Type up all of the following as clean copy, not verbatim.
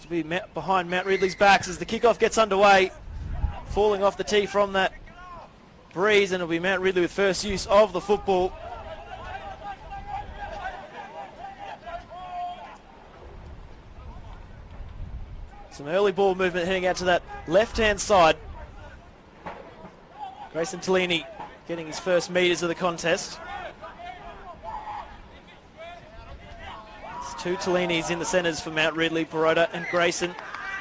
to be behind Mount Ridley's backs as the kickoff gets underway. Falling off the tee from that breeze, and it'll be Mount Ridley with first use of the football. Some early ball movement heading out to that left-hand side. Grayson Tellini getting his first metres of the contest. It's two Tellinis in the centres for Mount Ridley, Perota and Grayson.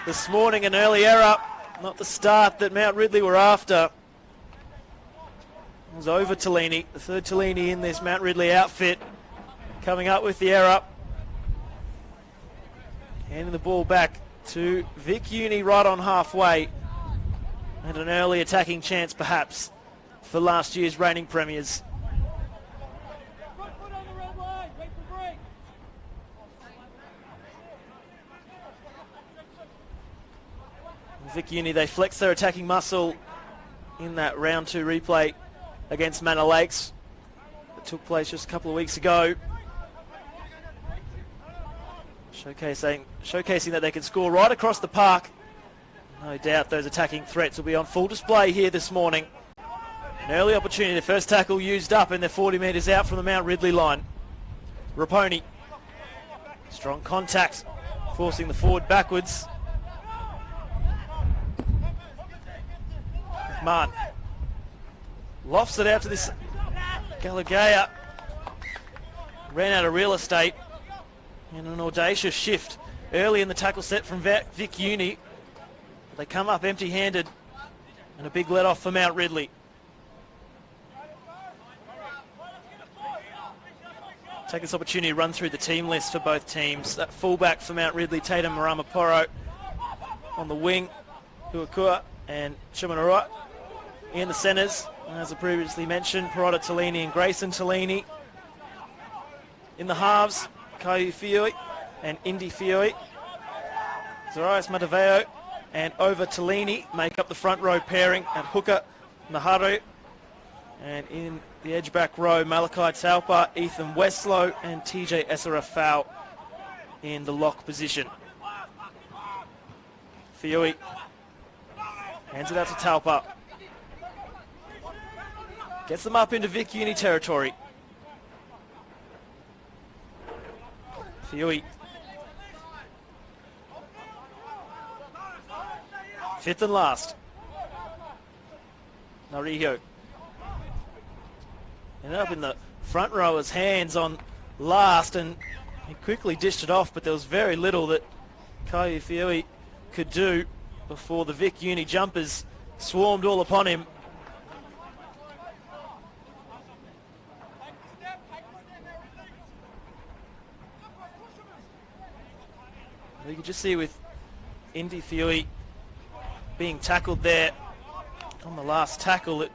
This morning an early error, not the start that Mount Ridley were after. It was over Tellini, the third Tellini in this Mount Ridley outfit, coming up with the error. Handing the ball back to Vic Uni right on halfway. And an early attacking chance perhaps for last year's reigning premiers. Vic Uni, they flex their attacking muscle in that round 2 replay against Manor Lakes that took place just a couple of weeks ago. Showcasing that they can score right across the park. No doubt those attacking threats will be on full display here this morning. An early opportunity, the first tackle used up, and they're 40 metres out from the Mount Ridley line. Raponi, strong contact, forcing the forward backwards. McMahon lofts it out to this Galagaya. Ran out of real estate. And an audacious shift early in the tackle set from Vic Uni. They come up empty-handed, and a big let-off for Mount Ridley. Take this opportunity to run through the team list for both teams. That fullback for Mount Ridley, Tatum Maramaporo. On the wing, Huakua and Chimanurua. In the centres, as I previously mentioned, Perota Tellini and Grayson Tellini. In the halves, Kaiu Fioi and Indy Fioi. Zarias Mataveo and Over Tellini make up the front row pairing at hooker, Naharu. And in the edge back row, Malachi Taupa, Ethan Westlow and TJ Esarafau in the lock position. Fioi hands it out to Taupa. Gets them up into Vic Uni territory. Fioi. Fifth and last. Nariho. Ended up in the front rower's hands on last, and he quickly dished it off, but there was very little that Kaiu Fioi could do before the Vic Uni jumpers swarmed all upon him. You can just see with Indy Fioi being tackled there on the last tackle, it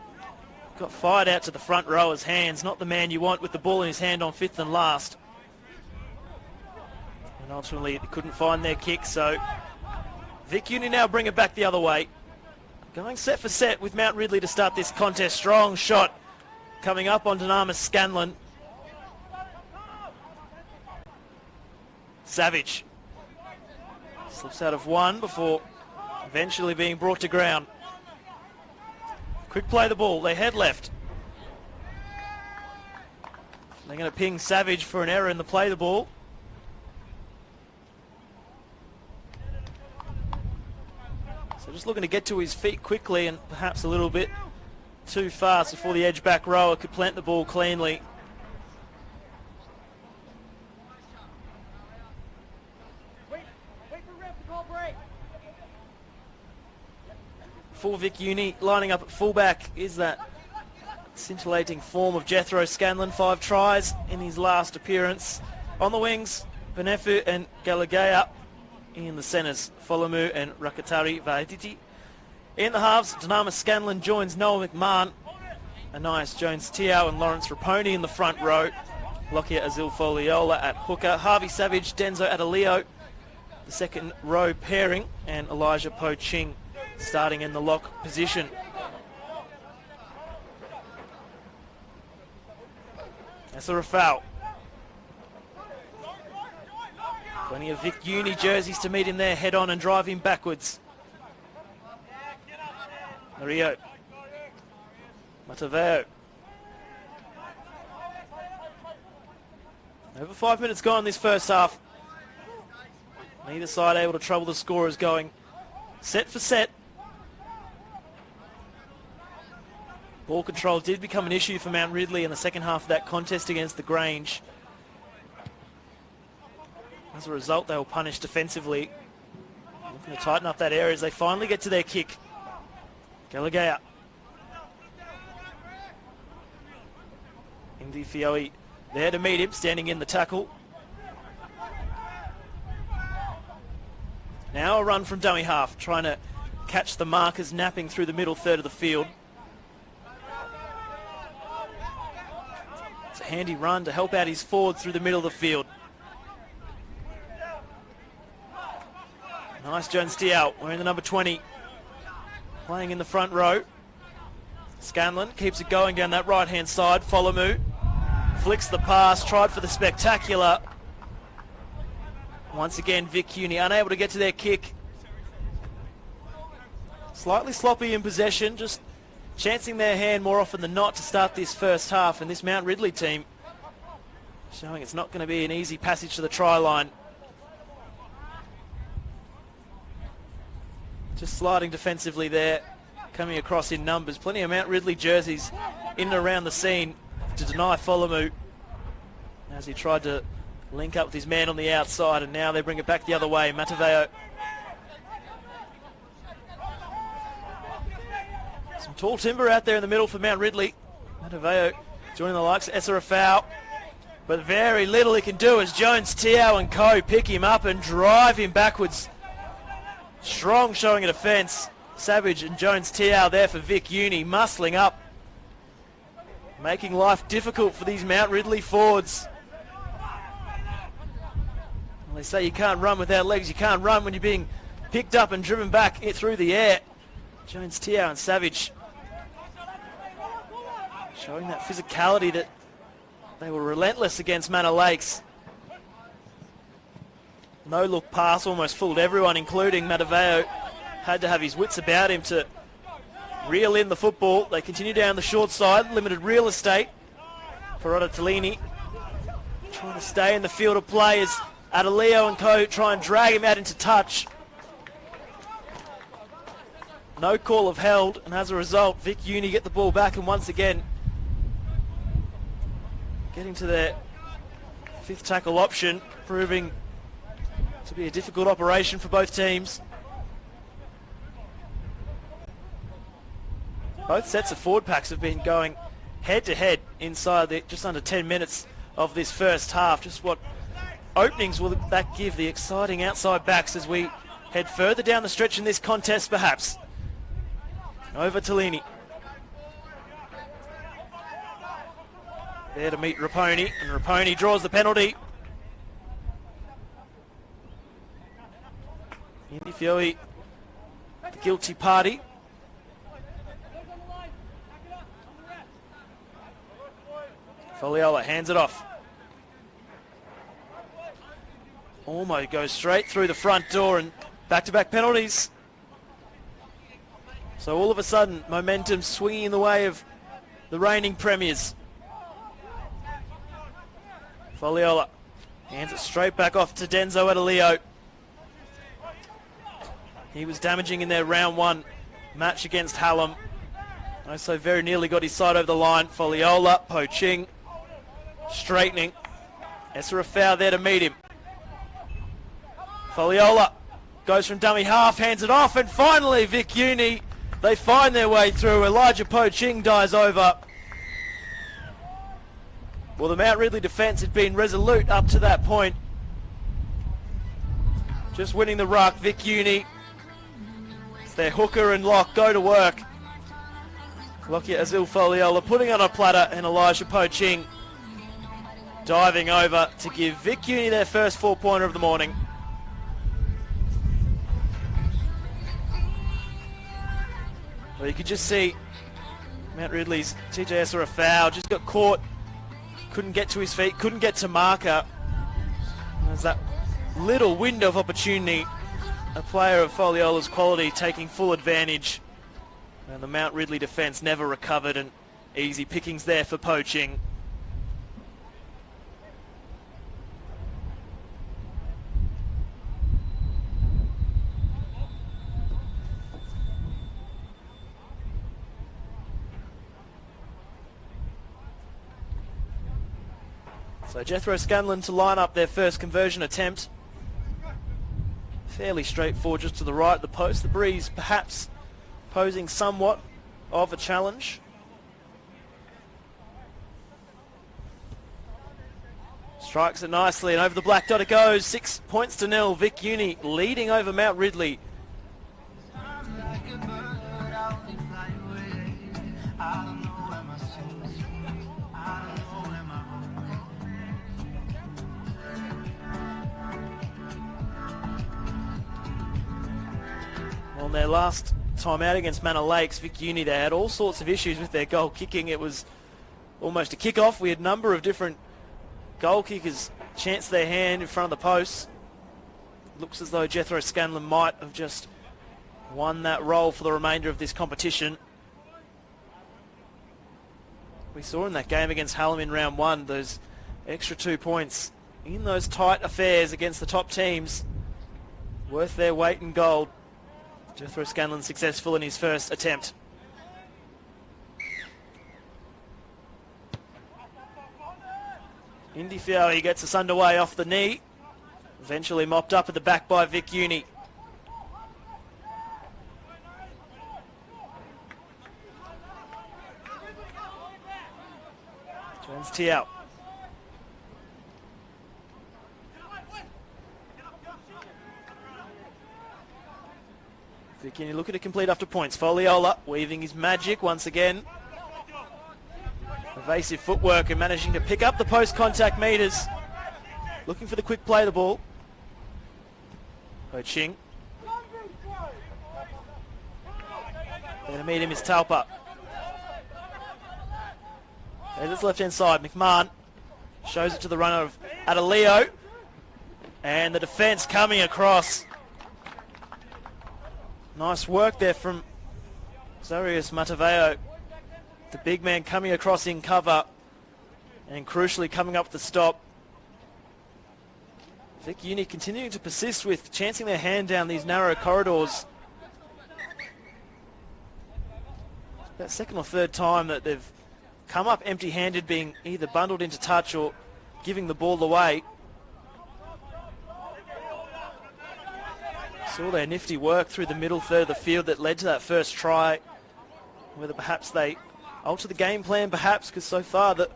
got fired out to the front rower's hands. Not the man you want with the ball in his hand on fifth and last. And ultimately they couldn't find their kick, so Vic Uni now bring it back the other way. Going set for set with Mount Ridley to start this contest. Strong shot coming up on Dynamis Scanlon. Savage slips out of one before eventually being brought to ground. Quick play the ball, they head left. They're going to ping Savage for an error in the play the ball. So just looking to get to his feet quickly and perhaps a little bit too fast before the edge back rower could plant the ball cleanly. For Vic Uni, lining up at fullback is that scintillating form of Jethro Scanlon. 5 tries in his last appearance. On the wings, Benefu and Galagaya. In the centres, Folomu and Rakatari Vaiditi. In the halves, Dynamis Scanlon joins Noah McMahon. Anais Jones-Tiao and Lawrence Raponi in the front row. Lockyer Azil Foliola at hooker. Harvey Savage, Denzo Adelio, the second row pairing. And Elijah Po-Ching starting in the lock position. That's a foul. Plenty of Vic Uni jerseys to meet him there, head on and drive him backwards. Rio. Mataveo. Over 5 minutes gone in this first half. Neither side able to trouble the scorers going set for set. Ball control did become an issue for Mount Ridley in the second half of that contest against the Grange. As a result, they were punished defensively. Looking to tighten up that area as they finally get to their kick. Galagaya. Indy Fioi there to meet him, standing in the tackle. Now a run from dummy half, trying to catch the markers napping through the middle third of the field. It's a handy run to help out his forward through the middle of the field. Nice Jones Tiao, wearing the number 20. Playing in the front row. Scanlon keeps it going down that right-hand side. Folomu flicks the pass, tried for the spectacular. Once again, Vic Uni unable to get to their kick. Slightly sloppy in possession, just chancing their hand more often than not to start this first half. And this Mount Ridley team showing it's not going to be an easy passage to the try line. Just sliding defensively there, coming across in numbers. Plenty of Mount Ridley jerseys in and around the scene to deny Folomu as he tried to link up with his man on the outside, and now they bring it back the other way. Mataveo. Some tall timber out there in the middle for Mount Ridley. Mataveo joining the likes of Esserafau, but very little he can do as Jones, Tiao and co pick him up and drive him backwards. Strong showing of defence. Savage and Jones Tiao there for Vic Uni, muscling up, making life difficult for these Mount Ridley forwards. Well, they say you can't run without legs. You can't run when you're being picked up and driven back through the air. Jones Tiao and Savage showing that physicality that they were relentless against Manor Lakes. No-look pass almost fooled everyone, including Mataveo. Had to have his wits about him to reel in the football. They continue down the short side, limited real estate. Parada Tellini trying to stay in the field of play as Adelio and co try and drag him out into touch. No call of held, and as a result, Vic Uni get the ball back and once again getting to their fifth tackle option, proving to be a difficult operation for both teams. Both sets of forward packs have been going head-to-head inside the just under 10 minutes of this first half. Just what openings will that give the exciting outside backs as we head further down the stretch in this contest, perhaps? Over Tellini. There to meet Raponi, and Raponi draws the penalty. Indy Fioi, the guilty party. Foliola hands it off. Ormo goes straight through the front door, and back-to-back penalties. So all of a sudden, momentum swinging in the way of the reigning premiers. Foliola hands it straight back off to Denzo Adelio. He was damaging in their round one match against Hallam. Also very nearly got his side over the line. Foliola poaching, straightening. Esserafau there to meet him. Foliola goes from dummy half, hands it off, and finally Vic Uni, they find their way through. Elijah Poaching dies over. Well, the Mount Ridley defence had been resolute up to that point. Just winning the ruck. Vic Uni, it's their hooker and lock, go to work. Lockyer Azil Foliola putting on a platter, and Elijah Poaching diving over to give Vic Uni their first 4-pointer of the morning. Well, you could just see Mount Ridley's TJ Esserafau just got caught, couldn't get to his feet, couldn't get to marker. As that little window of opportunity. A player of Foliola's quality taking full advantage. And the Mount Ridley defence never recovered, and easy pickings there for poaching. So Jethro Scanlon to line up their first conversion attempt. Fairly straightforward, just to the right of the post. The breeze perhaps posing somewhat of a challenge. Strikes it nicely, and over the black dot it goes. 6 points to nil. Vic Uni leading over Mount Ridley. On their last time out against Manor Lakes, Vic Uni, they had all sorts of issues with their goal kicking. It was almost a kick-off. We had a number of different goal kickers chance their hand in front of the posts. Looks as though Jethro Scanlon might have just won that role for the remainder of this competition. We saw in that game against Hallam in round 1, those extra 2 points in those tight affairs against the top teams, worth their weight in gold. Jethro Scanlon successful in his first attempt. Indy Fiori gets us underway off the knee. Eventually mopped up at the back by Vic Uni. Jones tee out. Vic Uni looking to complete after points. Foliola weaving his magic once again. Evasive footwork and managing to pick up the post-contact meters. Looking for the quick play of the ball. Ho Ching. There to meet him is Talpa. There's his left-hand side. McMahon shows it to the runner of Adeleo. And the defence coming across. Nice work there from Zarius Mataveo. The big man coming across in cover and crucially coming up with the stop. Vic Uni continuing to persist with chancing their hand down these narrow corridors. It's about second or third time that they've come up empty-handed, being either bundled into touch or giving the ball away. Saw their nifty work through the middle third of the field that led to that first try. Whether perhaps they alter the game plan, perhaps, because so far the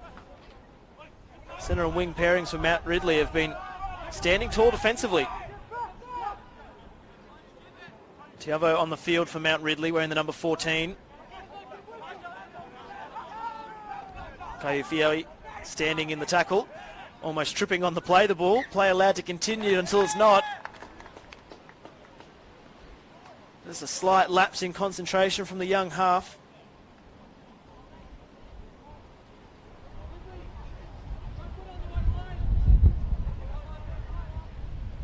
centre and wing pairings for Mount Ridley have been standing tall defensively. Tiavo on the field for Mount Ridley, wearing the number 14. Kaiufioi standing in the tackle, almost tripping on the play. The ball, play allowed to continue until it's not. There's a slight lapse in concentration from the young half.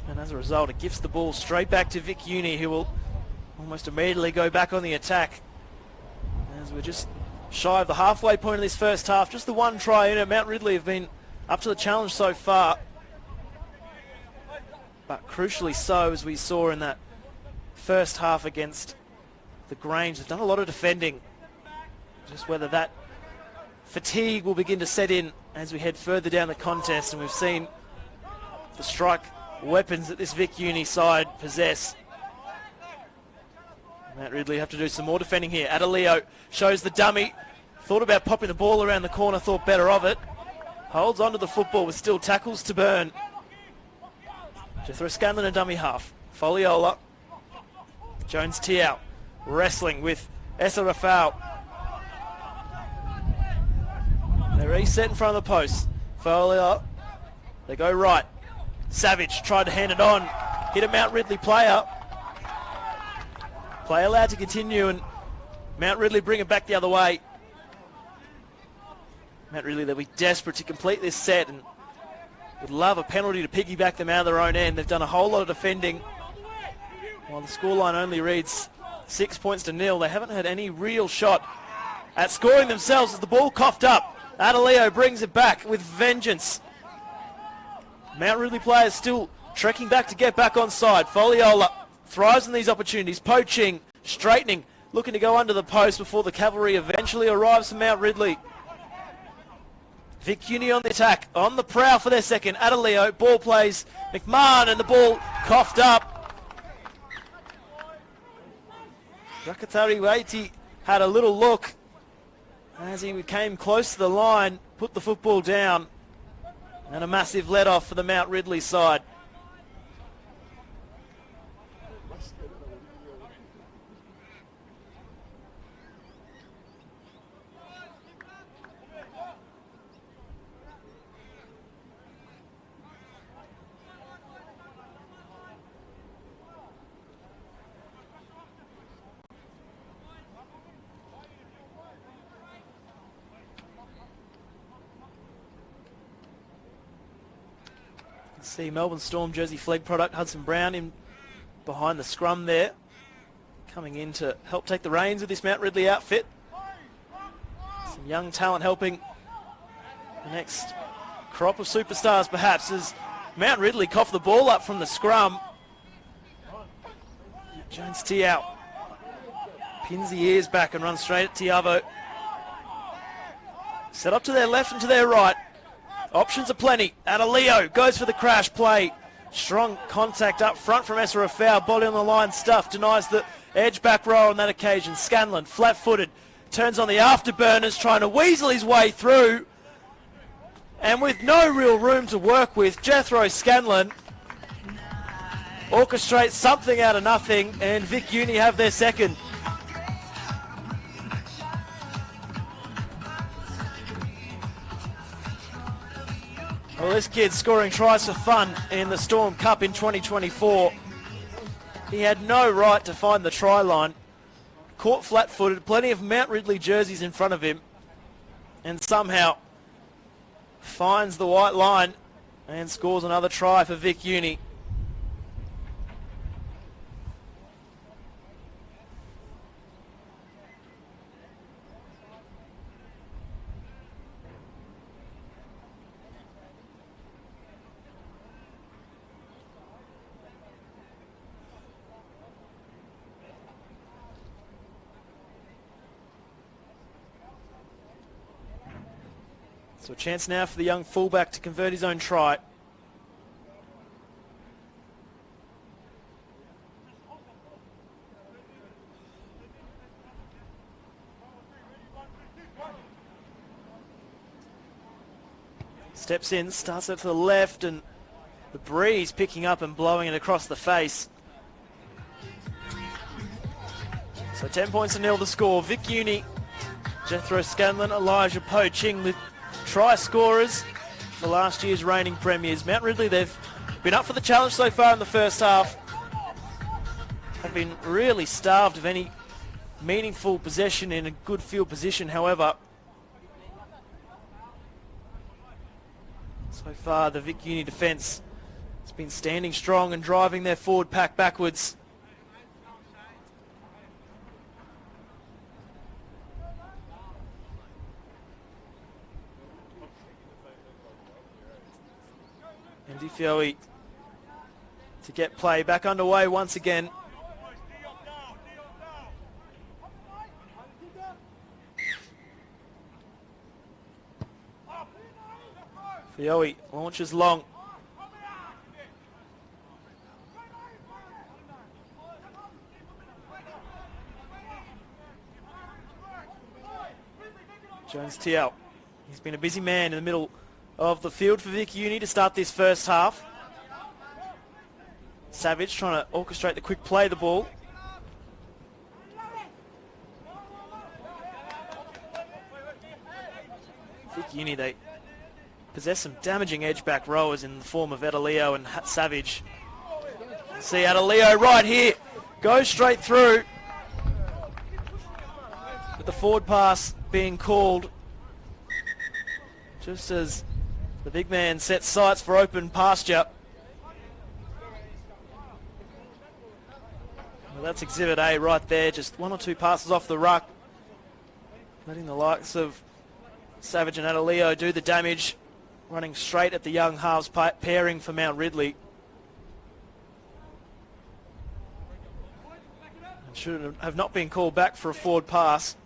And as a result, it gives the ball straight back to Vic Uni, who will almost immediately go back on the attack. As we're just shy of the halfway point of this first half, just the one try in it. Mount Ridley have been up to the challenge so far. But crucially so, as we saw in that first half against the Grange. They've done a lot of defending. Just whether that fatigue will begin to set in as we head further down the contest, and we've seen the strike weapons that this Vic Uni side possess. Mount Ridley have to do some more defending here. Adeleo shows the dummy. Thought about popping the ball around the corner, thought better of it. Holds onto the football with still tackles to burn. Jethro Scanlon, a dummy half. Foliola. Jones tee out, wrestling with Essa Rafal. They reset in front of the post. Foliola, they go right. Savage tried to hand it on, hit a Mount Ridley player. Play allowed to continue, and Mount Ridley bring it back the other way. Mount Ridley, they'll be desperate to complete this set, and would love a penalty to piggyback them out of their own end. They've done a whole lot of defending. While the scoreline only reads 6-0. They haven't had any real shot at scoring themselves as the ball coughed up. Adeleo brings it back with vengeance. Mount Ridley players still trekking back to get back on side. Foliola thrives in these opportunities, poaching, straightening, looking to go under the post before the cavalry eventually arrives from Mount Ridley. Vic Uni on the attack, on the prowl for their second. Adeleo, ball plays McMahon, and the ball coughed up. Rakatari Waiti had a little look as he came close to the line, put the football down, and a massive let-off for the Mount Ridley side. See Melbourne Storm jersey flag product, Hudson Brown in behind the scrum there. Coming in to help take the reins of this Mount Ridley outfit. Some young talent helping the next crop of superstars perhaps as Mount Ridley cough the ball up from the scrum. Jones Tiao pins the ears back and runs straight at Tiavo. Set up to their left and to their right. Options are plenty. Adeleo goes for the crash play. Strong contact up front from Esra Rafau. Body on the line, Stuff denies the edge back row on that occasion. Scanlon, flat-footed, turns on the afterburners, trying to weasel his way through. And with no real room to work with, Jethro Scanlon orchestrates something out of nothing, and Vic Uni have their second. Well, this kid's scoring tries for fun in the Storm Cup in 2024. He had no right to find the try line. Caught flat-footed, plenty of Mount Ridley jerseys in front of him, and somehow finds the white line and scores another try for Vic Uni. So a chance now for the young fullback to convert his own try. Steps in, starts it to the left, and the breeze picking up and blowing it across the face. So 10-0 the score. Vic Uni, Jethro Scanlon, Elijah Poaching with try scorers for last year's reigning premiers. Mount Ridley, they've been up for the challenge so far in the first half. Have been really starved of any meaningful possession in a good field position, however. So far, the Vic Uni defence has been standing strong and driving their forward pack backwards. And Difioe to get play back underway once again. Fioe launches long. Jones Tiao. He's been a busy man in the middle of the field for Vic Uni to start this first half. Savage trying to orchestrate the quick play of the ball. Vic Uni, they possess some damaging edge back rowers in the form of Adeleo and Savage. See Adeleo right here, goes straight through. With the forward pass being called just as The big man sets sights for open pasture. Well, that's Exhibit A right there, just one or two passes off the ruck, letting the likes of Savage and Adalio do the damage, running straight at the young halves pairing for Mount Ridley. And should have not been called back for a forward pass.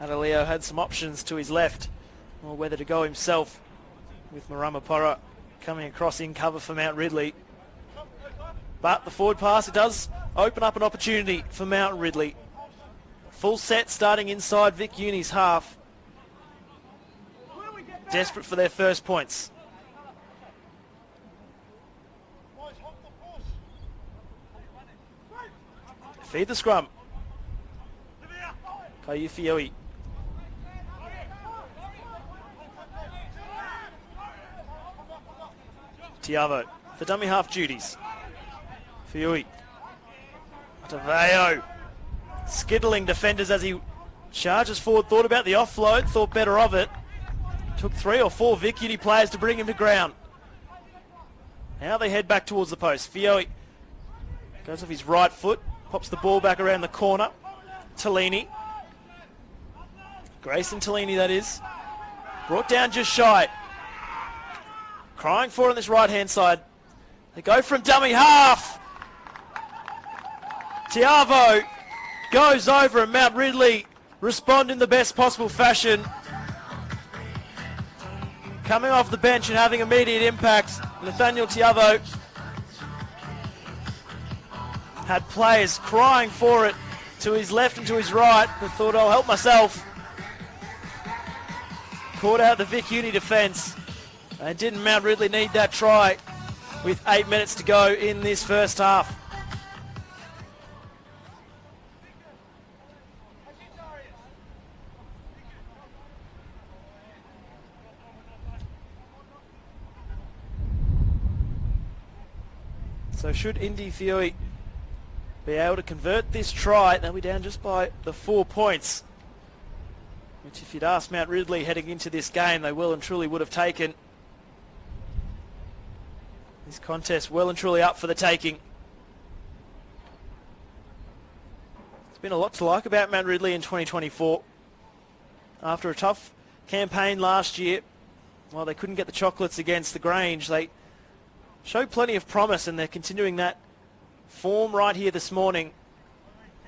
Adalio had some options to his left, or whether to go himself, with Maramapara coming across in cover for Mount Ridley. But the forward pass, it does open up an opportunity for Mount Ridley. Full set starting inside Vic Uni's half. Desperate for their first points. Feed the scrum. Kaiufioi. Tiavo for dummy half duties. Fiui. Taveo. Skittling defenders as he charges forward. Thought about the offload. Thought better of it. Took 3 or 4 Vic Uni players to bring him to ground. Now they head back towards the post. Fioi goes off his right foot. Pops the ball back around the corner. Tellini. Grayson Tellini, that is. Brought down just shy. Crying for it on this right-hand side. They go from dummy half. Tiavo goes over and Mount Ridley respond in the best possible fashion. Coming off the bench and having immediate impact, Nathaniel Tiavo had players crying for it to his left and to his right, but thought, I'll help myself. Caught out the Vic Uni defence. And didn't Mount Ridley need that try with 8 minutes to go in this first half. So should Indy Fioi be able to convert this try, they'll be down just by the 4 points, which if you'd asked Mount Ridley heading into this game, they well and truly would have taken. This contest well and truly up for the taking. There's been a lot to like about Mount Ridley in 2024. After a tough campaign last year, while they couldn't get the chocolates against the Grange, they showed plenty of promise, and they're continuing that form right here this morning.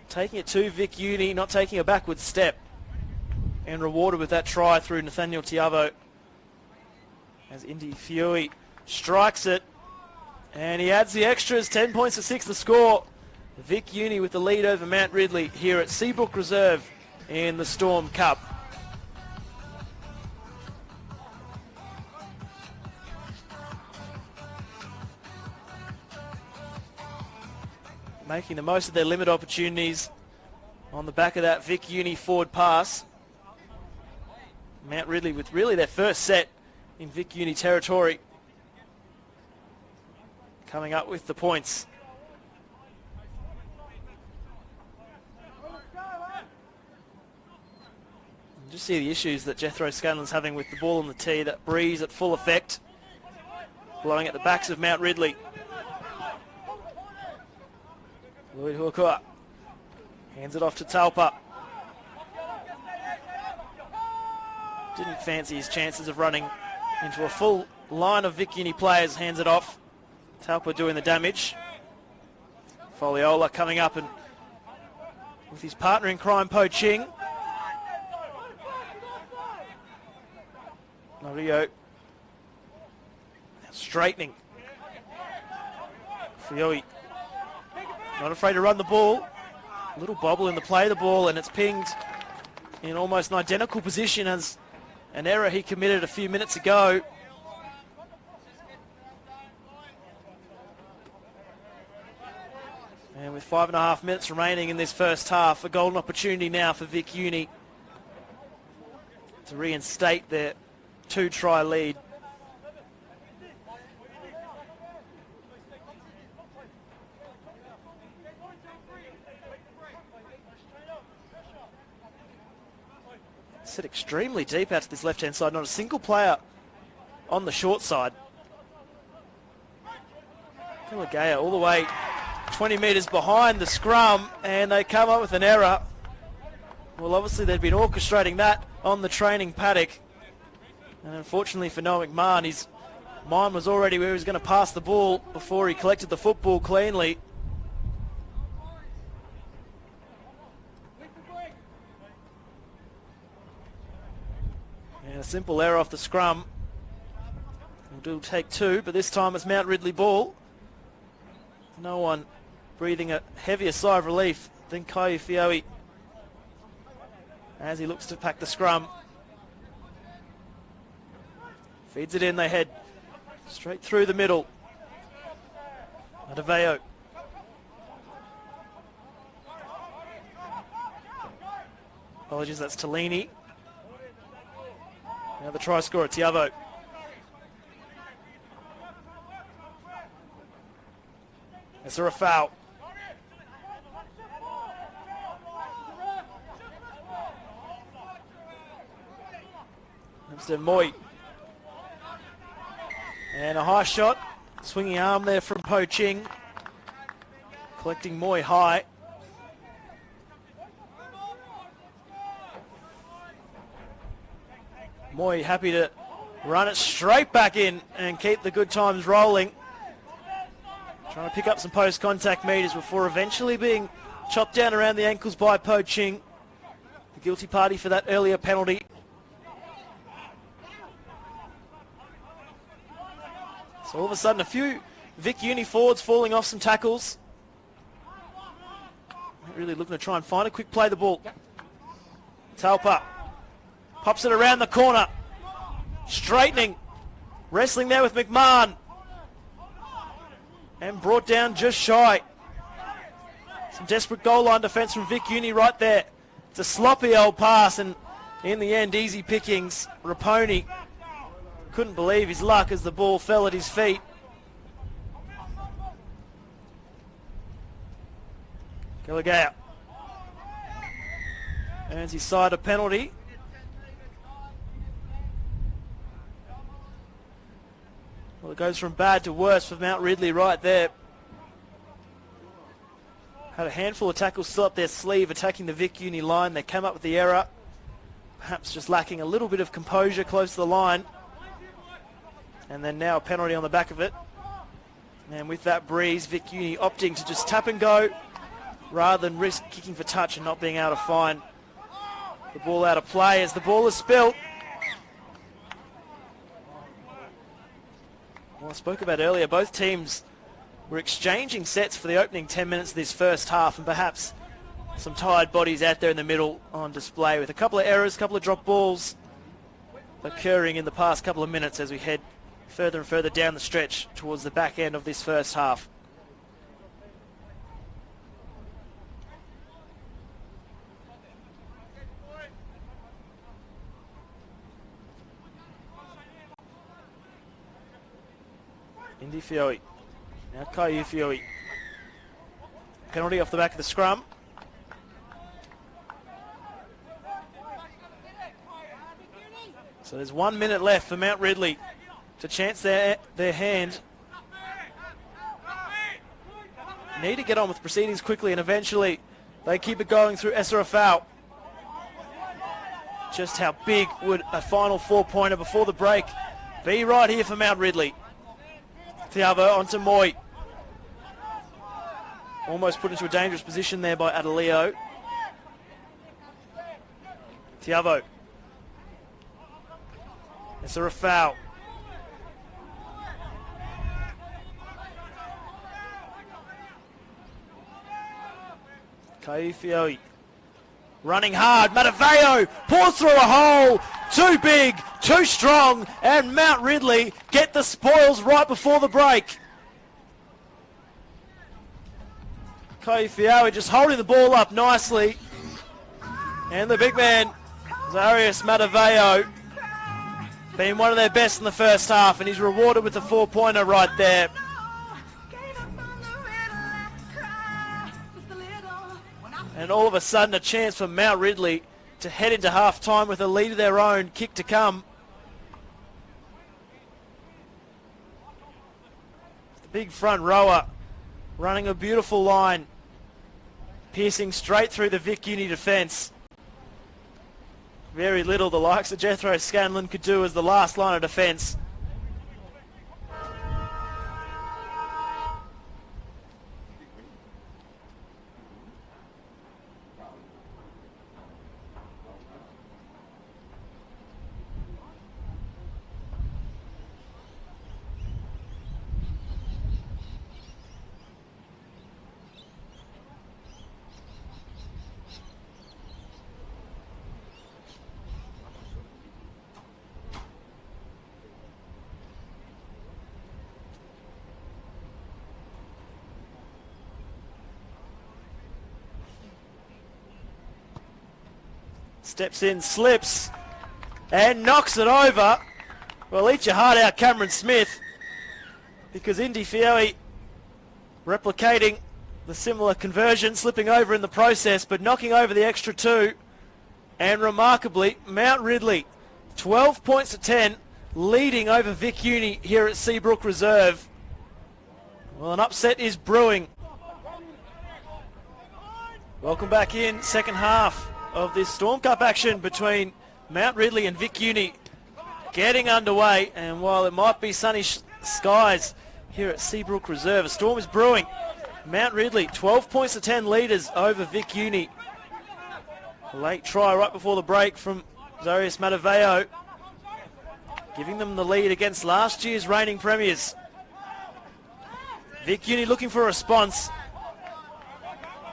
Taking it to Vic Uni, not taking a backward step, and rewarded with that try through Nathaniel Tiavo. As Indy Fioi strikes it, and he adds the extras, 10 points to 6 the score. Vic Uni with the lead over Mount Ridley here at Seabrook Reserve in the Storm Cup. Making the most of their limit opportunities on the back of that Vic Uni forward pass. Mount Ridley with really their first set in Vic Uni territory, coming up with the points. And just see the issues that Jethro Scanlon's having with the ball on the tee. That breeze at full effect, blowing at the backs of Mount Ridley. Lloyd Huakua hands it off to Talpa. Didn't fancy his chances of running into a full line of Vic Uni players. Hands it off. Talpa doing the damage. Foliola coming up and with his partner in crime, Po Ching. Norio straightening. Fioi not afraid to run the ball. A little bobble in the play of the ball, and it's pinged in almost an identical position as an error he committed a few minutes ago. And with 5.5 minutes remaining in this first half, a golden opportunity now for Vic Uni to reinstate their 2-try lead. Sit extremely deep out to this left-hand side. Not a single player on the short side. Kilagea all the way 20 metres behind the scrum, and they come up with an error. Well, obviously they'd been orchestrating that on the training paddock. And unfortunately for Noah McMahon, his mind was already where he was going to pass the ball before he collected the football cleanly. And a simple error off the scrum. We'll do take two, but this time it's Mount Ridley ball. No one breathing a heavier sigh of relief than Kai Fioe as he looks to pack the scrum. Feeds it in, they head straight through the middle. Adaveo. Apologies, that's Tellini. Now the try scorer, Tiavo. Is there a foul? Hempstead Moy. And a high shot. Swinging arm there from Po Ching. Collecting Moy high. Moy happy to run it straight back in and keep the good times rolling. Trying to pick up some post-contact meters before eventually being chopped down around the ankles by Po Ching. The guilty party for that earlier penalty. So all of a sudden a few Vic Uni forwards falling off some tackles. Really looking to try and find a quick play the ball. Talpa pops it around the corner. Straightening. Wrestling there with McMahon. And brought down just shy. Some desperate goal line defence from Vic Uni right there. It's a sloppy old pass, and in the end, easy pickings. Raponi couldn't believe his luck as the ball fell at his feet. Kilagea earns his side a penalty. Well, it goes from bad to worse for Mount Ridley right there. Had a handful of tackles still up their sleeve attacking the Vic Uni line. They came up with the error. Perhaps just lacking a little bit of composure close to the line. And then now a penalty on the back of it. And with that breeze, Vic Uni opting to just tap and go rather than risk kicking for touch and not being able to find the ball out of play as the ball is spilt. Well, I spoke about earlier, both teams were exchanging sets for the opening 10 minutes of this first half, and perhaps some tired bodies out there in the middle on display with a couple of errors, a couple of drop balls occurring in the past couple of minutes as we head further and further down the stretch towards the back end of this first half. Indy Fioe. Now Kai Fioe. Penalty off the back of the scrum. So there's 1 minute left for Mount Ridley to chance their hand. Need to get on with proceedings quickly, and eventually they keep it going through SRFL. Just how big would a final four-pointer before the break be right here for Mount Ridley? Tiavo onto Moy. Almost put into a dangerous position there by Adelio. Tiavo. Is there a foul? Kai Fioe. Running hard. Mataveo pours through a hole. Too big, too strong, and Mount Ridley get the spoils right before the break. Kai Fioe just holding the ball up nicely. And the big man, Zarius Mataveo, being one of their best in the first half, and he's rewarded with a four-pointer right there. And all of a sudden a chance for Mount Ridley to head into half-time with a lead of their own, kick to come. big front rower, running a beautiful line, piercing straight through the Vic Uni defence. Very little the likes of Jethro Scanlon could do as the last line of defence. Steps in, slips, and knocks it over. Well, eat your heart out, Cameron Smith, because Indy Fioi replicating the similar conversion, slipping over in the process, but knocking over the extra two. And remarkably, Mount Ridley, 12 points to 10, leading over Vic Uni here at Seabrook Reserve. Well, an upset is brewing. Welcome back in, second half of this Storm Cup action between Mount Ridley and Vic Uni getting underway. And while it might be sunny skies here at Seabrook Reserve, a storm is brewing. Mount Ridley, 12 points to 10 leaders over Vic Uni. A late try right before the break from Zarius Mataveo, giving them the lead against last year's reigning premiers. Vic Uni looking for a response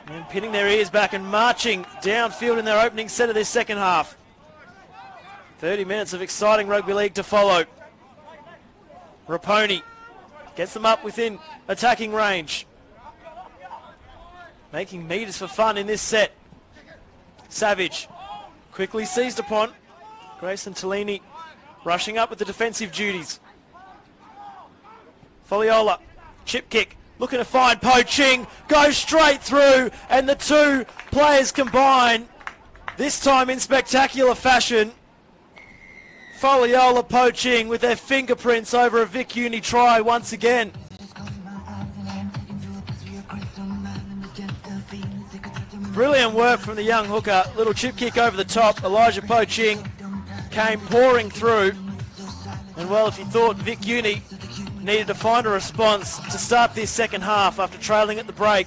and pinning their ears back and marching downfield in their opening set of this second half. 30 minutes of exciting rugby league to follow. Raponi gets them up within attacking range, making metres for fun in this set. Savage quickly seized upon. Grayson Tellini rushing up with the defensive duties. Foliola, chip kick, looking to find Po Ching, goes straight through, and the two players combine, this time in spectacular fashion. Foliola, Po Ching with their fingerprints over a Vic Uni try once again. Brilliant work from the young hooker, little chip kick over the top. Elijah Po Ching came pouring through, and well, if you thought Vic Uni needed to find a response to start this second half after trailing at the break,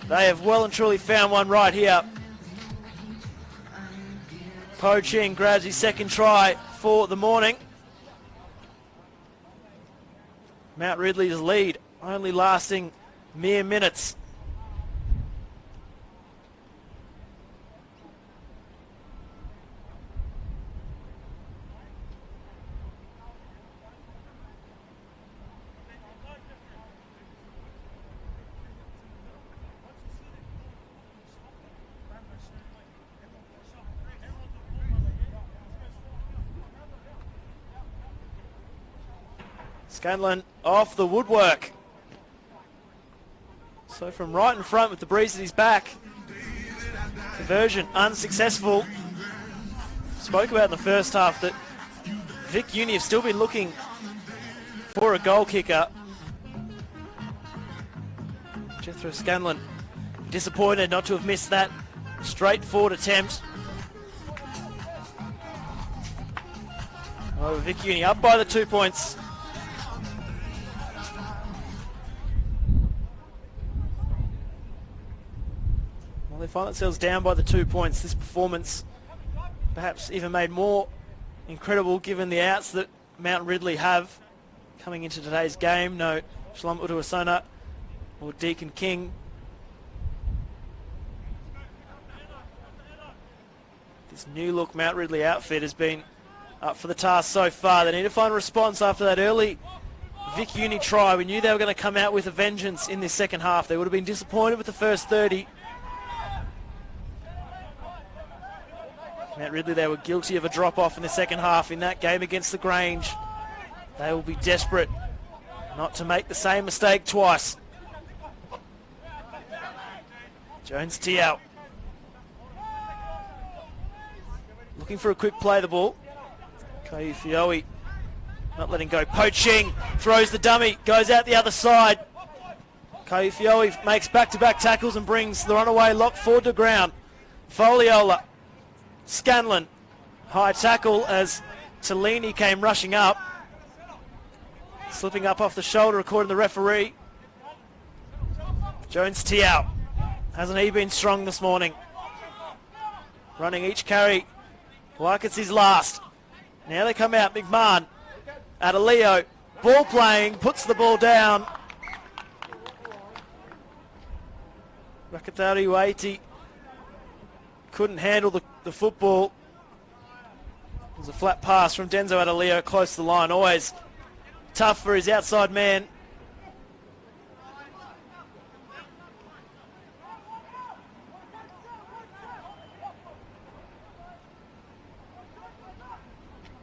they have well and truly found one right here. Po Ching grabs his second try for the morning. Mount Ridley's lead only lasting mere minutes. Scanlon off the woodwork. So from right in front with the breeze at his back. Conversion unsuccessful. Spoke about in the first half that Vic Uni have still been looking for a goal kicker. Jethro Scanlon disappointed not to have missed that straightforward attempt. Oh, Vic Uni up by the 2 points. Well, they find themselves down by the 2 points. This performance perhaps even made more incredible given the outs that Mount Ridley have coming into today's game. No Shalom Utuasona or Deacon King. This new look Mount Ridley outfit has been up for the task so far. They need to find a response after that early Vic Uni try. We knew they were going to come out with a vengeance in this second half. They would have been disappointed with the first 30. Mount Ridley, they were guilty of a drop-off in the second half in that game against the Grange. They will be desperate not to make the same mistake twice. Jones Tiao looking for a quick play the ball. Kaiu Fioi Not letting go. Poaching. Throws the dummy. Goes out the other side. Kaifioi makes back-to-back tackles and brings the runaway lock forward to ground. Foliola. Scanlon. High tackle as Tellini came rushing up. Slipping up off the shoulder according to the referee. Jones-Tiao. Hasn't he been strong this morning? Running each carry like it's his last. Now they come out. McMahon. Adelio. Ball playing. Puts the ball down. Rakatari Waiti couldn't handle the football. It was a flat pass from Denzo Adelio close to the line. Always tough for his outside man.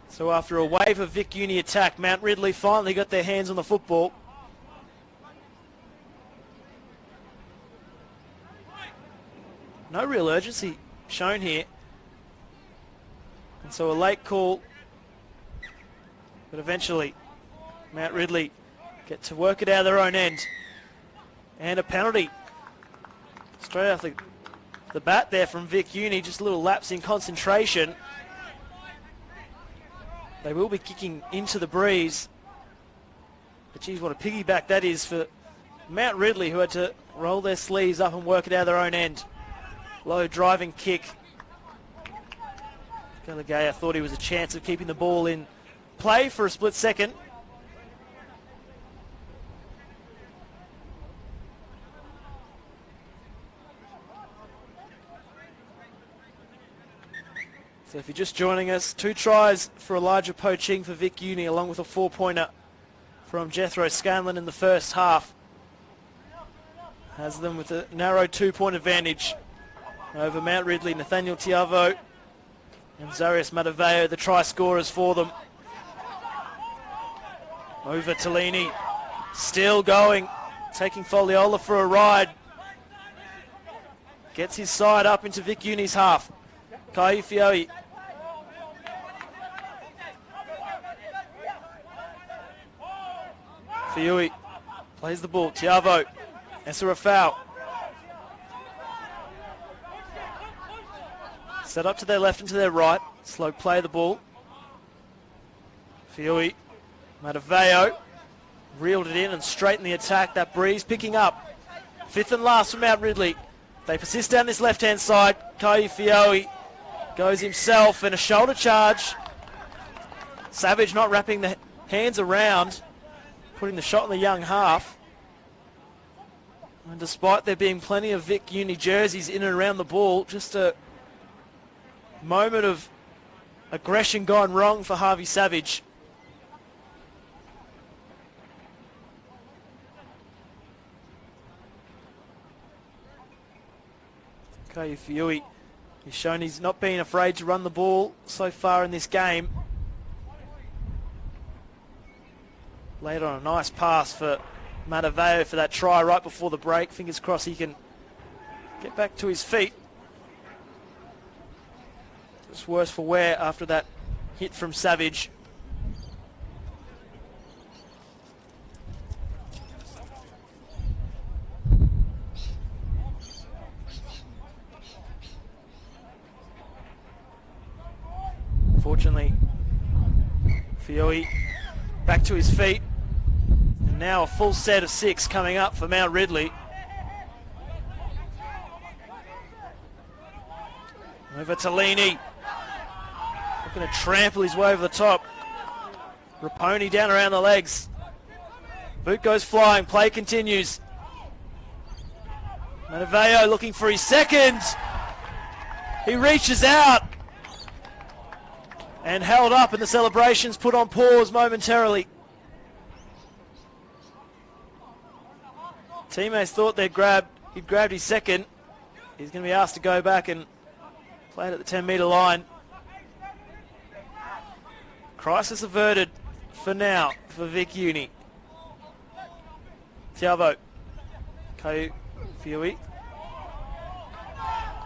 So after a wave of Vic Uni attack, Mount Ridley finally got their hands on the football. No real urgency shown here. And so a late call. But eventually, Mount Ridley get to work it out of their own end. And a penalty. Straight off the bat there from Vic Uni. Just a little lapse in concentration. They will be kicking into the breeze. But geez, what a piggyback that is for Mount Ridley, who had to roll their sleeves up and work it out of their own end. Low driving kick. Galagaya thought he was a chance of keeping the ball in play for a split second. So if you're just joining us, 2 tries for Elijah Poaching for Vic Uni, along with a 4-pointer from Jethro Scanlon in the first half. Has them with a narrow 2-point advantage over Mount Ridley. Nathaniel Tiavo and Zarius Mataveo, the try scorers for them. Over Tellini, still going, taking Foliola for a ride. Gets his side up into Vic Uni's half. Kaifioi. Fiui plays the ball. Tiavo. Essa foul. Set up to their left and to their right. Slow play of the ball. Fiui. Mataveo. Reeled it in and straightened the attack. That breeze picking up. 5th and last from Mount Ridley. They persist down this left-hand side. Kaifioi goes himself and a shoulder charge. Savage not wrapping the hands around, putting the shot in the young half. And despite there being plenty of Vic Uni jerseys in and around the ball, just a moment of aggression gone wrong for Harvey Savage. Kaifiui. He's shown he's not been afraid to run the ball so far in this game. Laid on a nice pass for Mataveo for that try right before the break. Fingers crossed he can get back to his feet. It's worse for wear after that hit from Savage. Fortunately, Fioi back to his feet. And now a full set of 6 coming up for Mount Ridley. Over Tellini. Looking to trample his way over the top. Raponi down around the legs. Boot goes flying. Play continues. Mataveo looking for his second. He reaches out. And held up, and the celebrations put on pause momentarily. Teammates thought he'd grabbed his second. He's going to be asked to go back and play it at the 10-metre line. Crisis averted for now for Vic Uni. Tiavo. Kaifiui.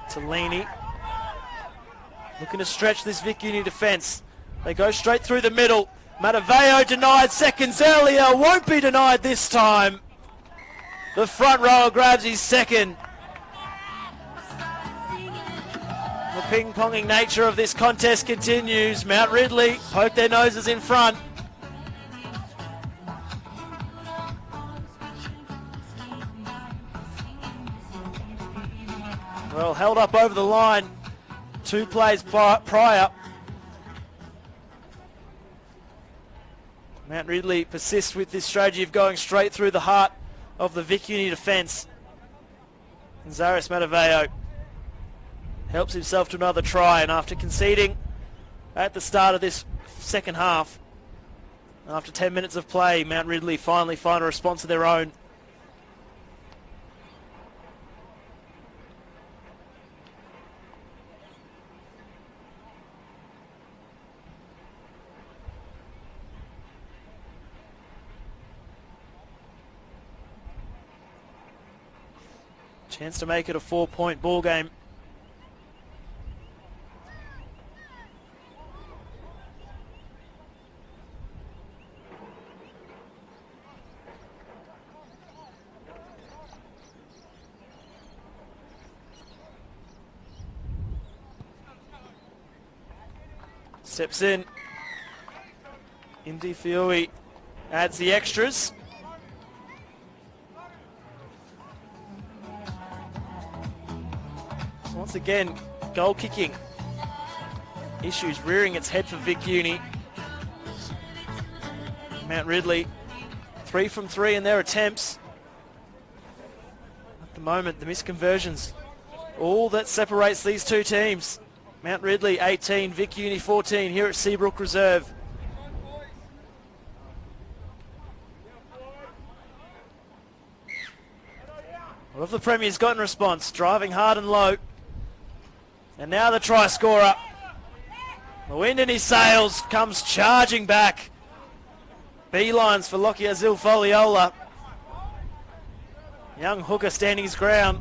Tellini. Looking to stretch this Vic Uni defence. They go straight through the middle. Mataveo denied seconds earlier, won't be denied this time. The front rower grabs his second. The ping-ponging nature of this contest continues. Mount Ridley poke their noses in front. Well, held up over the line 2 plays prior. Mount Ridley persists with this strategy of going straight through the heart of the Vic Uni defence. And Zaris Mataveo helps himself to another try, and after conceding at the start of this second half, after 10 minutes of play, Mount Ridley finally find a response of their own. Chance to make it a 4-point ball game. Steps in. Indy Fiui adds the extras. So once again, goal kicking issues rearing its head for Vic Uni. Mount Ridley 3 from 3 in their attempts. At the moment, the misconversions, all that separates these two teams. Mount Ridley 18, Vic Uni 14 here at Seabrook Reserve. What have the Premiers got in response? Driving hard and low. And now the try scorer. The wind in his sails, comes charging back. Beelines for Lockyer Zilfoliola. Young hooker standing his ground.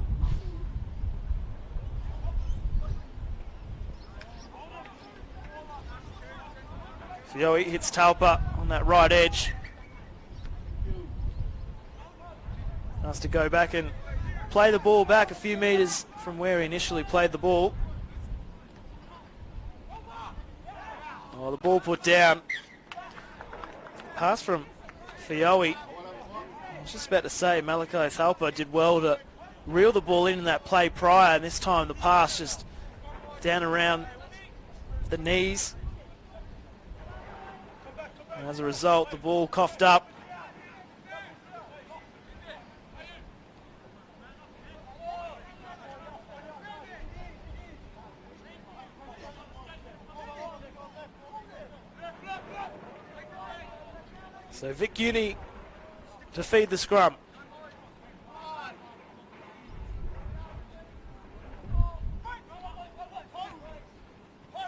Fioi hits Talpa on that right edge. Has to go back and play the ball back a few metres from where he initially played the ball. Oh, the ball put down. Pass from Fioi. I was just about to say Malachi Talpa did well to reel the ball in that play prior, and this time the pass just down around the knees. And as a result, the ball coughed up. So Vic Uni to feed the scrum.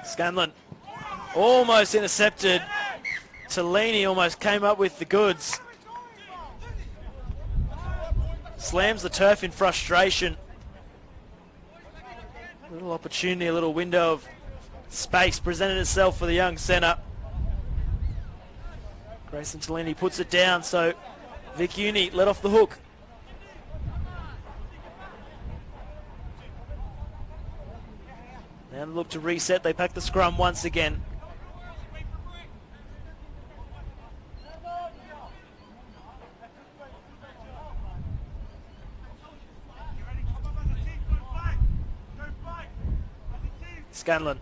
Scanlon almost intercepted. Tellini almost came up with the goods. Slams the turf in frustration. A little opportunity, a little window of space presented itself for the young centre. Grayson Tellini puts it down, so Vic Uni let off the hook. Now they look to reset, they pack the scrum once again. Scanlon.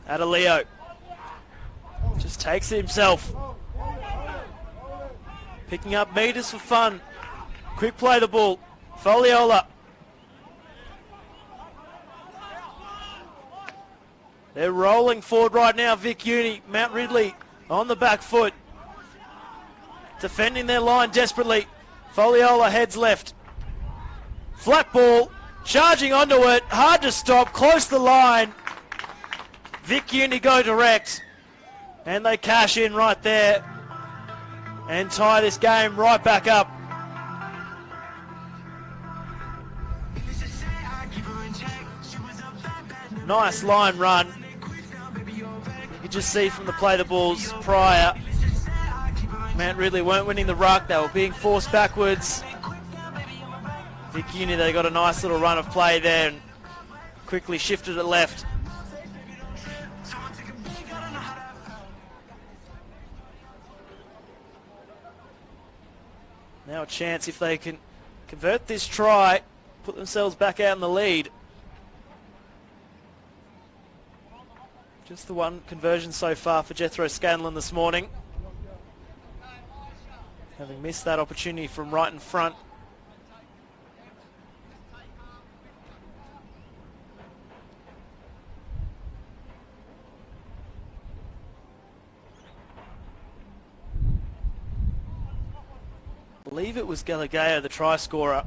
Adalio. Just takes it himself. Picking up metres for fun. Quick play the ball. Foliola. They're rolling forward right now, Vic Uni. Mount Ridley on the back foot. Defending their line desperately. Foliola heads left. Flat ball. Charging onto it. Hard to stop. Close the line. Vic Uni go direct. And they cash in right there. And tie this game right back up. Nice line run. You could just see from the play the balls prior, Mount Ridley weren't winning the ruck. They were being forced backwards. Vic Uni, they got a nice little run of play there and quickly shifted it left. Now a chance if they can convert this try, put themselves back out in the lead. Just the one conversion so far for Jethro Scanlon this morning, having missed that opportunity from right in front. I believe it was Galagaya, the try scorer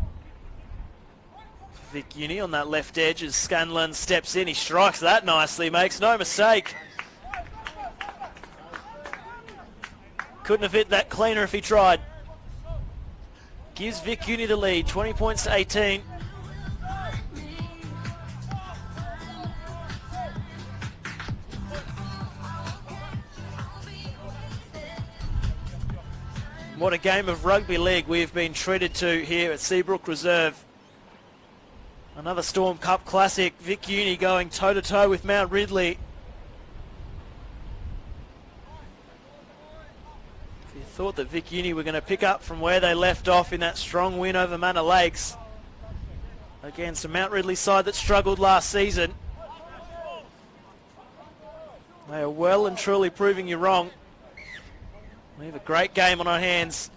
for Vic Uni, on that left edge as Scanlon steps in. He strikes that nicely, makes no mistake. Couldn't have hit that cleaner if he tried. Gives Vic Uni the lead, 20 points to 18. What a game of rugby league we've been treated to here at Seabrook Reserve. Another Storm Cup classic. Vic Uni going toe-to-toe with Mount Ridley. If you thought that Vic Uni were going to pick up from where they left off in that strong win over Manor Lakes against a Mount Ridley side that struggled last season, they are well and truly proving you wrong. We have a great game on our hands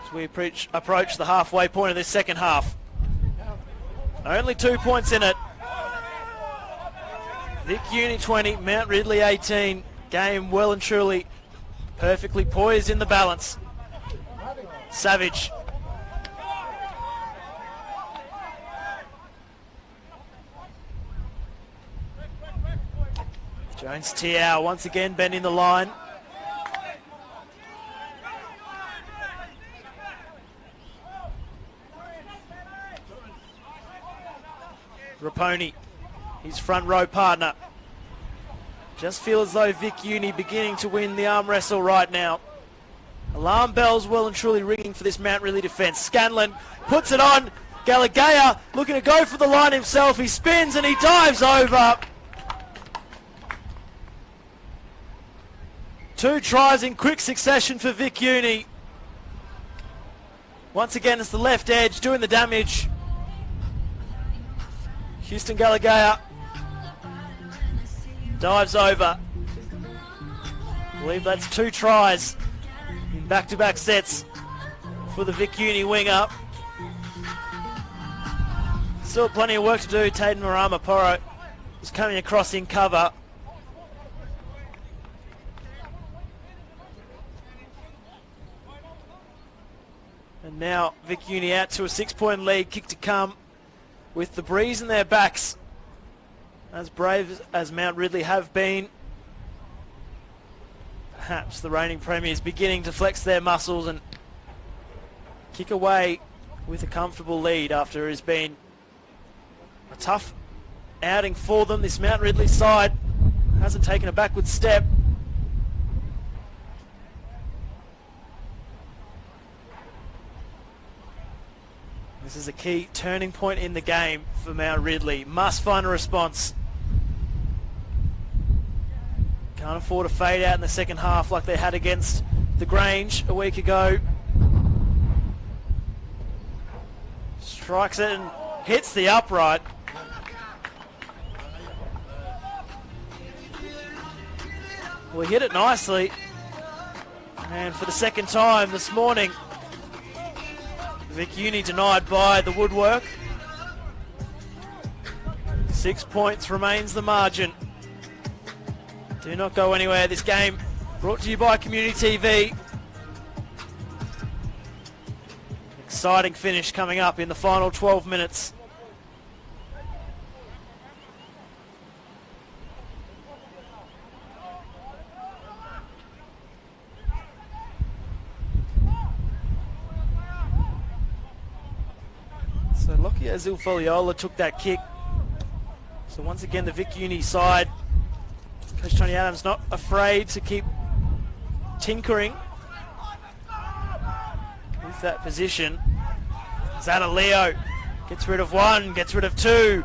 as we approach the halfway point of this second half. Only 2 points in it. Vic Uni 20, Mount Ridley 18. Game well and truly perfectly poised in the balance. Savage. Jones Tiao once again bending the line. Raponi, his front row partner. Just feel as though Vic Uni beginning to win the arm wrestle right now. Alarm bells well and truly ringing for this Mount Ridley defence. Scanlon puts it on. Galagaya looking to go for the line himself. He spins and he dives over. 2 tries in quick succession for Vic Uni. Once again, it's the left edge doing the damage. Houston Galagaya dives over. I believe that's 2 tries in back-to-back sets for the Vic Uni winger. Still plenty of work to do. Taden Marama-Poro is coming across in cover. And now Vic Uni out to a 6-point lead, kick to come. With the breeze in their backs, as brave as Mount Ridley have been, perhaps the reigning premiers beginning to flex their muscles and kick away with a comfortable lead after it has been a tough outing for them. This Mount Ridley side hasn't taken a backward step. This is a key turning point in the game for Mount Ridley. Must find a response. Can't afford to fade out in the second half like they had against the Grange a week ago. Strikes it and hits the upright. Well, he hit it nicely. And for the second time this morning, Vic Uni denied by the woodwork. 6 points remains the margin. Do not go anywhere. This game brought to you by Community TV. Exciting finish coming up in the final 12 minutes. So Lockyer Zilfoliola took that kick. So once again the Vic Uni side Coach Tony Adams not afraid to keep tinkering with that position. Zadaleo gets rid of one, gets rid of two.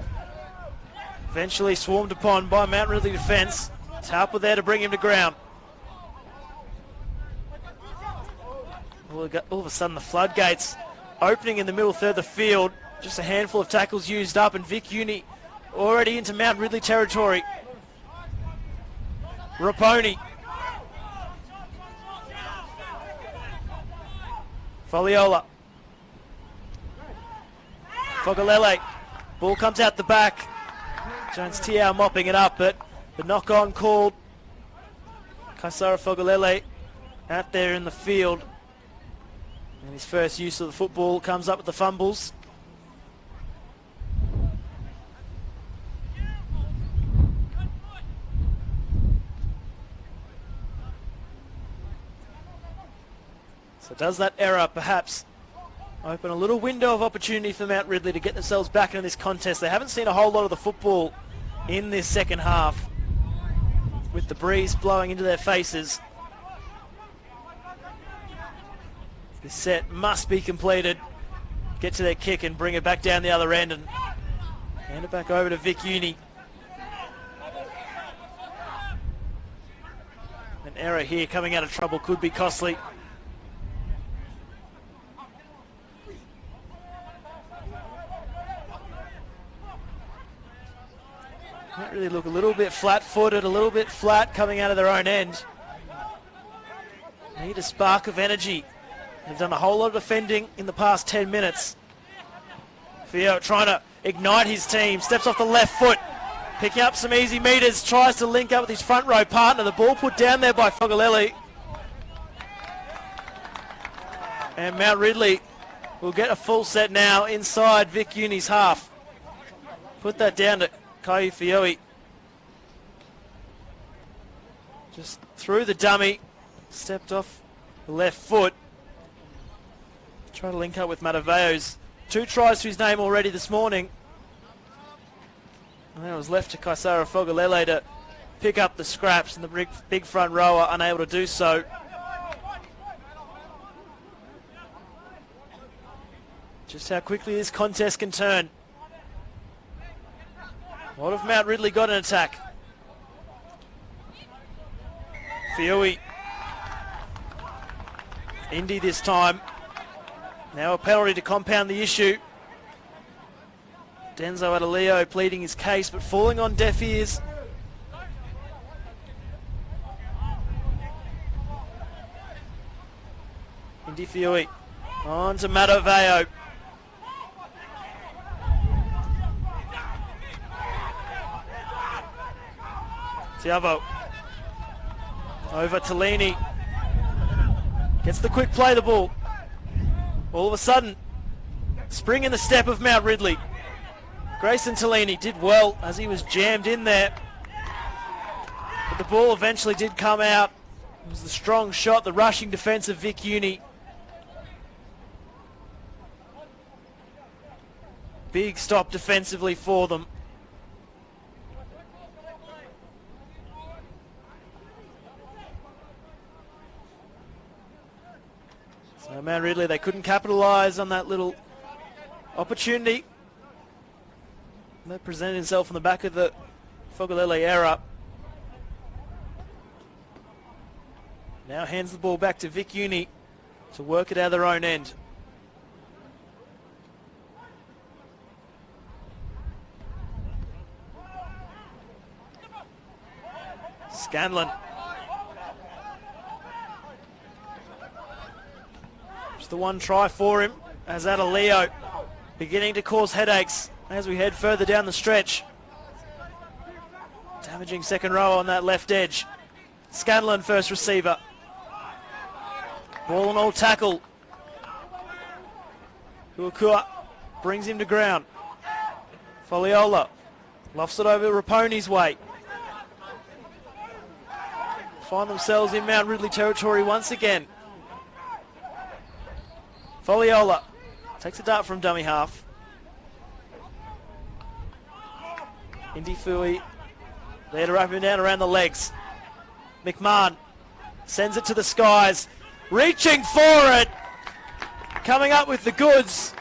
Eventually swarmed upon by Mount Ridley defence. Taupo there to bring him to ground. All of a sudden the floodgates opening in the middle third of the field. Just a handful of tackles used up, and Vic Uni already into Mount Ridley territory. Raponi. Foliola. Fogalele. Ball comes out the back. Jones Tiao mopping it up, but the knock-on called. Kaisara Fogalele out there in the field. And his first use of the football comes up with the fumbles. So does that error perhaps open a little window of opportunity for Mount Ridley to get themselves back into this contest? They haven't seen a whole lot of the football in this second half, with the breeze blowing into their faces. This set must be completed. Get to their kick and bring it back down the other end and hand it back over to Vic Uni. An error here coming out of trouble could be costly. Might really look a little bit flat-footed, a little bit flat coming out of their own end. Need a spark of energy. They've done a whole lot of defending in the past 10 minutes. Fio trying to ignite his team, steps off the left foot, picking up some easy meters, tries to link up with his front row partner. The ball put down there by Fogalele. And Mount Ridley will get a full set now inside Vic Uni's half. Put that down to Kai Fioi. Just through the dummy, stepped off the left foot. Try to link up with Mataveo's 2 tries to his name already this morning. And then it was left to Kaisara Fogalele to pick up the scraps, and the big front rower unable to do so. Just how quickly this contest can turn. What have Mount Ridley got in attack? Fioi. Indy this time. Now a penalty to compound the issue. Denzo Adaleo pleading his case, but falling on deaf ears. Indy Fioi. On to Mataveo. Tiavo. Over to Lini. Gets the quick play the ball. All of a sudden, spring in the step of Mount Ridley. Grayson Tellini did well as he was jammed in there. But the ball eventually did come out. It was the strong shot, the rushing defence of Vic Uni. Big stop defensively for them. So Mount Ridley, they couldn't capitalise on that little opportunity that presented itself on the back of the Fogalele error. Now hands the ball back to Vic Uni to work it out of their own end. Scanlon. Just the one try for him as Adaleo beginning to cause headaches as we head further down the stretch. Damaging second row on that left edge. Scanlon first receiver. Ball and all tackle. Huakua brings him to ground. Foliola lofts it over Raponi's way. Find themselves in Mount Ridley territory once again. Foliola takes a dart from dummy half. Indy Fui There to wrap him down around the legs. McMahon sends it to the skies. Reaching for it. Coming up with the goods.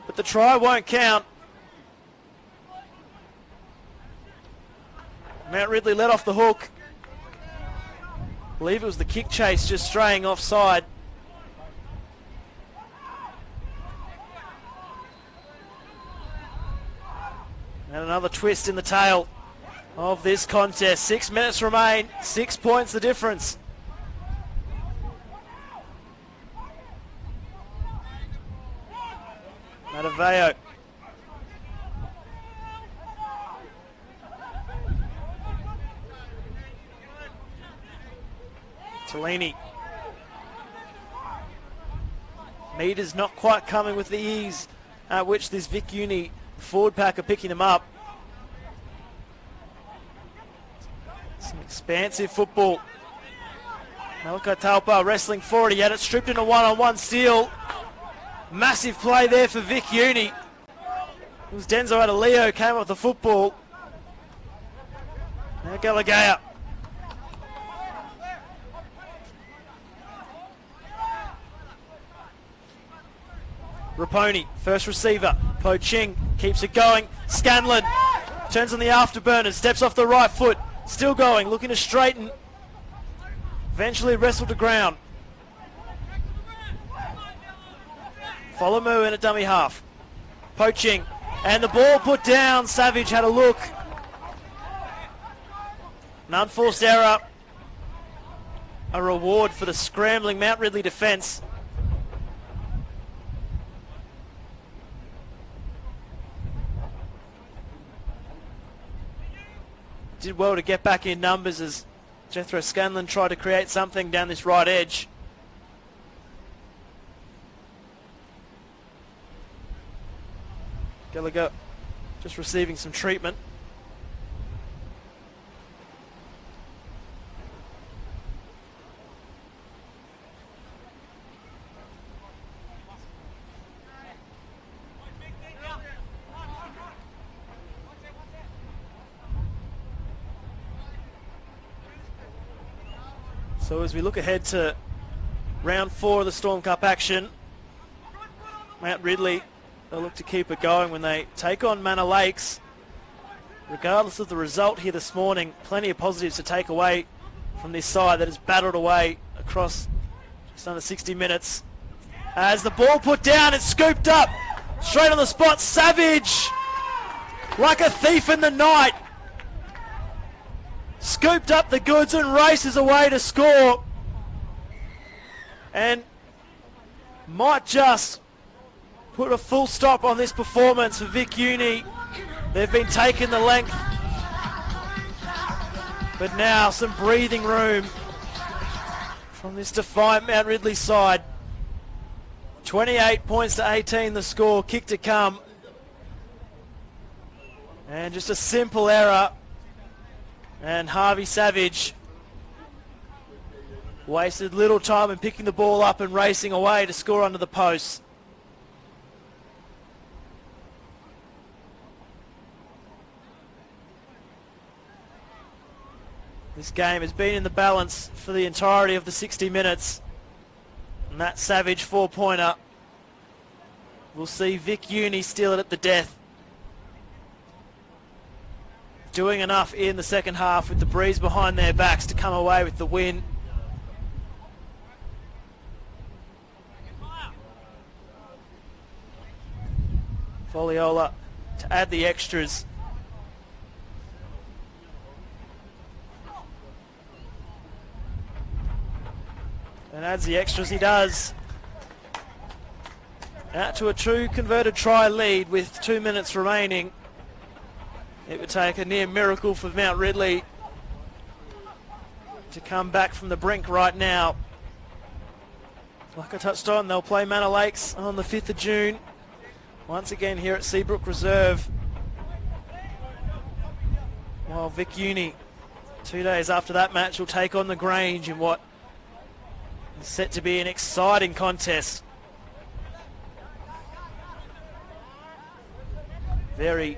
But the try won't count. Mount Ridley let off the hook. I believe it was the kick chase just straying offside. And another twist in the tail of this contest. 6 minutes remain, 6 points the difference. Mataveo. Tellini. Meters not quite coming with the ease at which this Vic Uni forward pack are picking them up. Some expansive football. Malachi Talpa wrestling forward. He had it stripped in a one-on-one steal. Massive play there for Vic Uni. It was Denzo Adeleo came up with the football. Now Galagaya. Raponi, first receiver. Po Ching keeps it going. Scanlon turns on the afterburner, steps off the right foot. Still going, looking to straighten. Eventually wrestled to ground. Folomu in a dummy half. Poaching. And the ball put down. Savage had a look. An unforced error. A reward for the scrambling Mount Ridley defence. Did well to get back in numbers as Jethro Scanlon tried to create something down this right edge. Gallagher just receiving some treatment. So as we look ahead to round 4 of the Storm Cup action, Mount Ridley, they'll look to keep it going when they take on Manor Lakes. Regardless of the result here this morning, plenty of positives to take away from this side that has battled away across just under 60 minutes. As the ball put down, it's scooped up, straight on the spot. Savage, like a thief in the night, scooped up the goods and races away to score. And might just put a full stop on this performance for Vic Uni. They've been taking the length, but now some breathing room from this defiant Mount Ridley side. 28 points to 18 the score, kick to come. And just a simple error. And Harvey Savage wasted little time in picking the ball up and racing away to score under the post. This game has been in the balance for the entirety of the 60 minutes. And that Savage 4-pointer will see Vic Uni steal it at the death. Doing enough in the second half with the breeze behind their backs to come away with the win. Foliola to add the extras. And adds the extras, he does. Out to a true converted try lead with 2 minutes remaining. It would take a near miracle for Mount Ridley to come back from the brink right now. Like I touched on, they'll play Manor Lakes on the 5th of June. Once again here at Seabrook Reserve. While Vic Uni, 2 days after that match, will take on the Grange in what is set to be an exciting contest. Very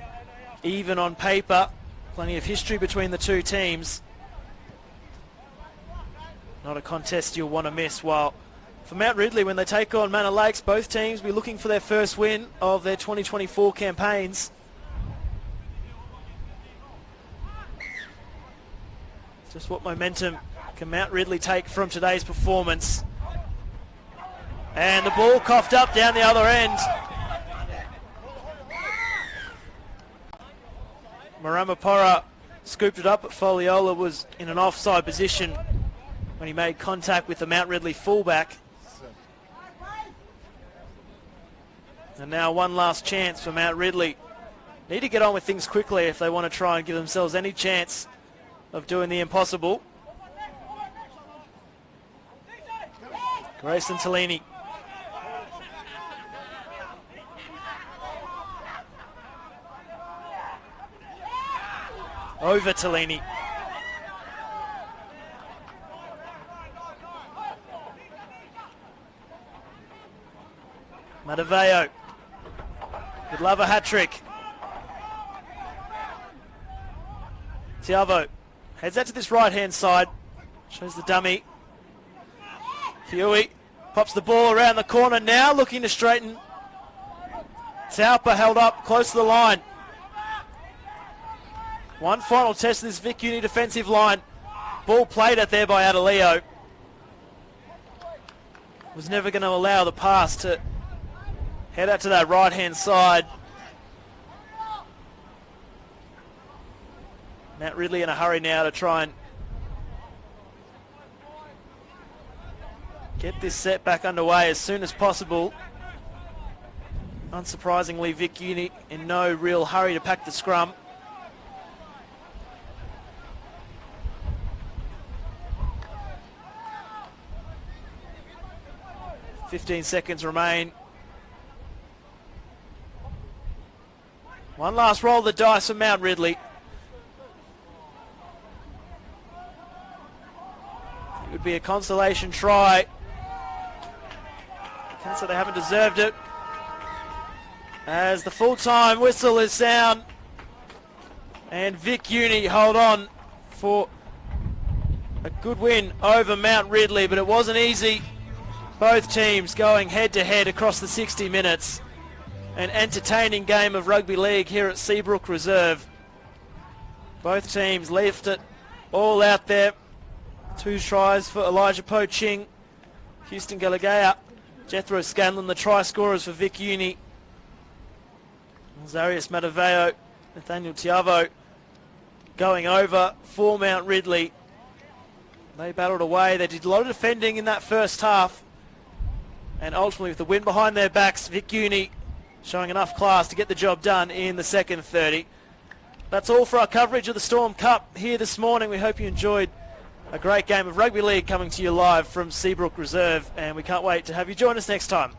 even on paper. Plenty of history between the two teams. Not a contest you'll want to miss. While for Mount Ridley, when they take on Manor Lakes, both teams will be looking for their first win of their 2024 campaigns. Just what momentum can Mount Ridley take from today's performance? And the ball coughed up down the other end. Maramapora scooped it up, but Foliola was in an offside position when he made contact with the Mount Ridley fullback. And now one last chance for Mount Ridley. Need to get on with things quickly if they want to try and give themselves any chance of doing the impossible. Grayson Tellini. Over Tellini. Mataveo would love a hat-trick. Tiavo heads out to this right-hand side. Shows the dummy. Huey pops the ball around the corner now, looking to straighten. Taupa held up close to the line. One final test of this Vic Uni defensive line. Ball played at there by Adeleo. Was never going to allow the pass to head out to that right-hand side. Matt Ridley in a hurry now to try and get this set back underway as soon as possible. Unsurprisingly, Vic Uni in no real hurry to pack the scrum. .15 seconds remain. One last roll of the dice for Mount Ridley. It would be a consolation try. Can't say they haven't deserved it. As the full-time whistle is sound. And Vic Uni hold on for a good win over Mount Ridley, but it wasn't easy. Both teams going head-to-head across the 60 minutes. An entertaining game of rugby league here at Seabrook Reserve. Both teams left it all out there. 2 tries for Elijah Poching, Houston Galagaya, Jethro Scanlon, the try scorers for Vic Uni. Zarius Mataveo, Nathaniel Tiavo going over for Mount Ridley. They battled away. They did a lot of defending in that first half. And ultimately, with the win behind their backs, Vic Uni showing enough class to get the job done in the second 30. That's all for our coverage of the Storm Cup here this morning. We hope you enjoyed a great game of rugby league coming to you live from Seabrook Reserve, and we can't wait to have you join us next time.